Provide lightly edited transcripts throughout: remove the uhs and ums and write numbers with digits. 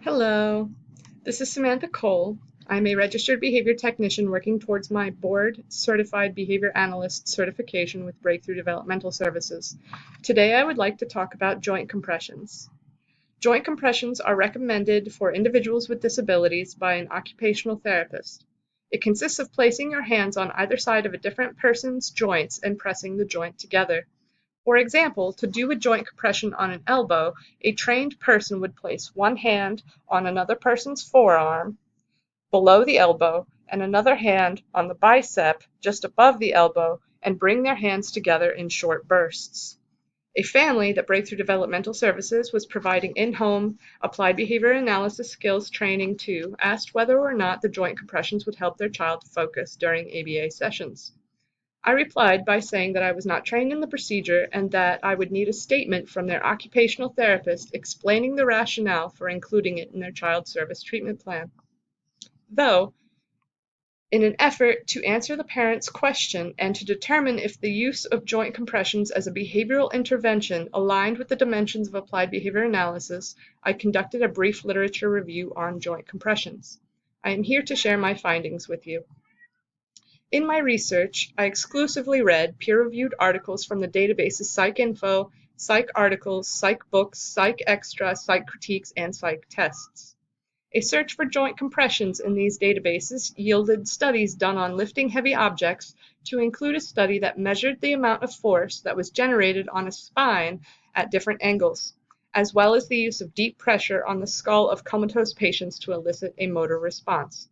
Hello, this is Samantha Cole. I'm a registered behavior technician working towards my board certified behavior analyst certification with Breakthrough Developmental Services. Today I would like to talk about joint compressions. Joint compressions are recommended for individuals with disabilities by an occupational therapist. It consists of placing your hands on either side of a different person's joints and pressing the joint together. For example, to do a joint compression on an elbow, a trained person would place one hand on another person's forearm below the elbow and another hand on the bicep just above the elbow and bring their hands together in short bursts. A family that Breakthrough Developmental Services was providing in-home applied behavior analysis skills training to asked whether or not the joint compressions would help their child focus during ABA sessions. I replied by saying that I was not trained in the procedure and that I would need a statement from their occupational therapist explaining the rationale for including it in their child service treatment plan. Though, in an effort to answer the parent's question and to determine if the use of joint compressions as a behavioral intervention aligned with the dimensions of applied behavior analysis, I conducted a brief literature review on joint compressions. I am here to share my findings with you. In my research, I exclusively read peer-reviewed articles from the databases PsycInfo, PsycArticles, PsycBooks, PsycExtra, PsycCritiques, and PsycTests. A search for joint compressions in these databases yielded studies done on lifting heavy objects to include a study that measured the amount of force that was generated on a spine at different angles, as well as the use of deep pressure on the skull of comatose patients to elicit a motor response.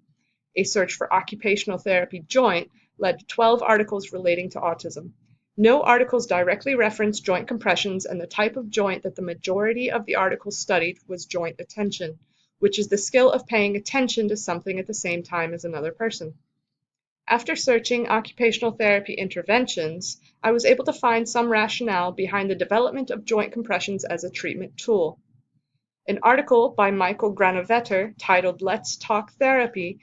A search for occupational therapy joint led to 12 articles relating to autism. No articles directly referenced joint compressions, and the type of joint that the majority of the articles studied was joint attention, which is the skill of paying attention to something at the same time as another person. After searching occupational therapy interventions, I was able to find some rationale behind the development of joint compressions as a treatment tool. An article by Michael Granovetter titled "Let's Talk Therapy: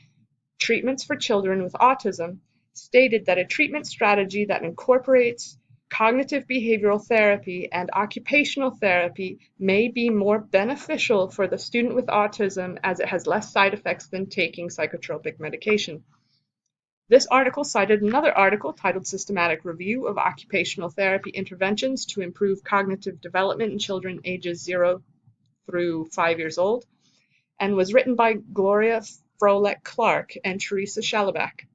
Treatments for Children with Autism" stated that a treatment strategy that incorporates cognitive behavioral therapy and occupational therapy may be more beneficial for the student with autism as it has less side effects than taking psychotropic medication. This article cited another article titled "Systematic Review of Occupational Therapy Interventions to Improve Cognitive Development in Children Ages 0 through 5 years old" and was written by Gloria Froelich-Clark and Teresa Schlabach.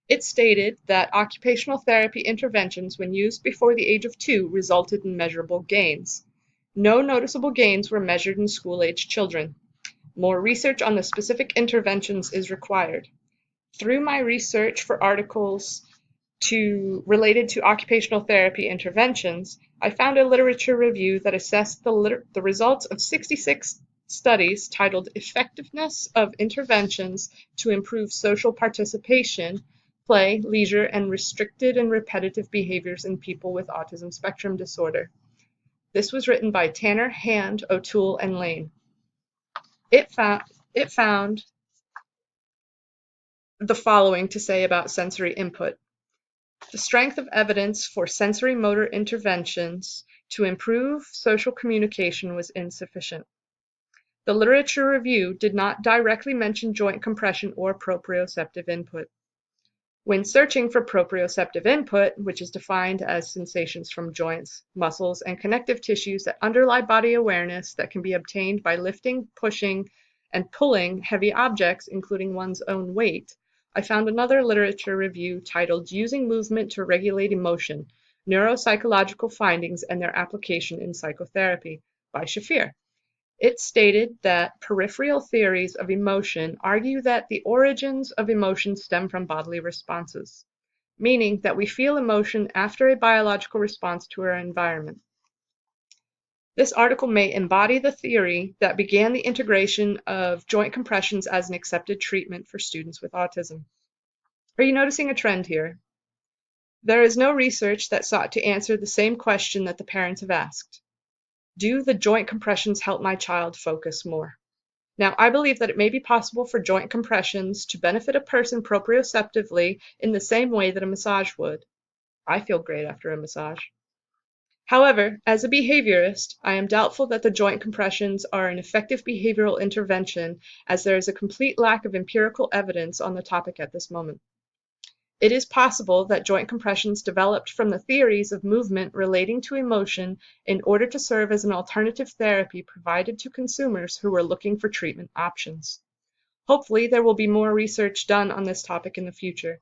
It stated that occupational therapy interventions, when used before the age of 2, resulted in measurable gains. No noticeable gains were measured in school-age children. More research on the specific interventions is required. Through my research for articles related to occupational therapy interventions, I found a literature review that assessed the results of 66 studies titled "Effectiveness of Interventions to Improve Social Participation, Play, Leisure, and Restricted and Repetitive Behaviors in People with Autism Spectrum Disorder." This was written by Tanner, Hand, O'Toole, and Lane. It found the following to say about sensory input. The strength of evidence for sensory motor interventions to improve social communication was insufficient. The literature review did not directly mention joint compression or proprioceptive input. When searching for proprioceptive input, which is defined as sensations from joints, muscles, and connective tissues that underlie body awareness that can be obtained by lifting, pushing, and pulling heavy objects, including one's own weight, I found another literature review titled "Using Movement to Regulate Emotion: Neuropsychological Findings and Their Application in Psychotherapy" by Shafir. It stated that peripheral theories of emotion argue that the origins of emotion stem from bodily responses, meaning that we feel emotion after a biological response to our environment. This article may embody the theory that began the integration of joint compressions as an accepted treatment for students with autism. Are you noticing a trend here? There is no research that sought to answer the same question that the parents have asked. Do the joint compressions help my child focus more? Now, I believe that it may be possible for joint compressions to benefit a person proprioceptively in the same way that a massage would. I feel great after a massage. However, as a behaviorist, I am doubtful that the joint compressions are an effective behavioral intervention, as there is a complete lack of empirical evidence on the topic at this moment. It is possible that joint compressions developed from the theories of movement relating to emotion in order to serve as an alternative therapy provided to consumers who were looking for treatment options. Hopefully, there will be more research done on this topic in the future.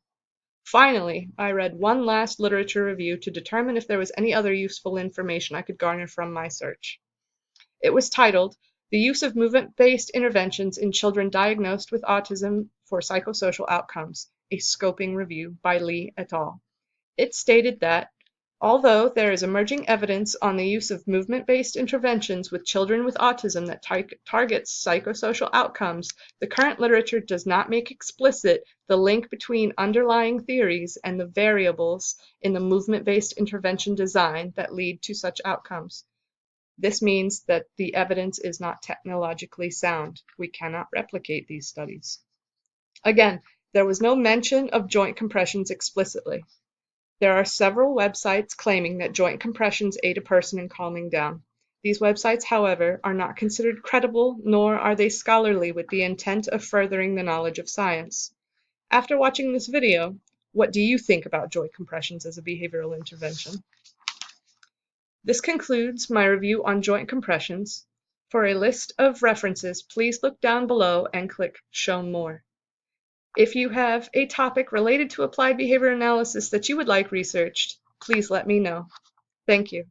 Finally, I read one last literature review to determine if there was any other useful information I could garner from my search. It was titled, "The Use of Movement-Based Interventions in Children Diagnosed with Autism for Psychosocial Outcomes, a Scoping Review by Lee et al." It stated that, although there is emerging evidence on the use of movement-based interventions with children with autism that targets psychosocial outcomes, the current literature does not make explicit the link between underlying theories and the variables in the movement-based intervention design that lead to such outcomes. This means that the evidence is not technologically sound. We cannot replicate these studies. Again, there was no mention of joint compressions explicitly. There are several websites claiming that joint compressions aid a person in calming down. These websites, however, are not considered credible, nor are they scholarly with the intent of furthering the knowledge of science. After watching this video, what do you think about joint compressions as a behavioral intervention? This concludes my review on joint compressions. For a list of references, please look down below and click Show More. If you have a topic related to applied behavior analysis that you would like researched, please let me know. Thank you.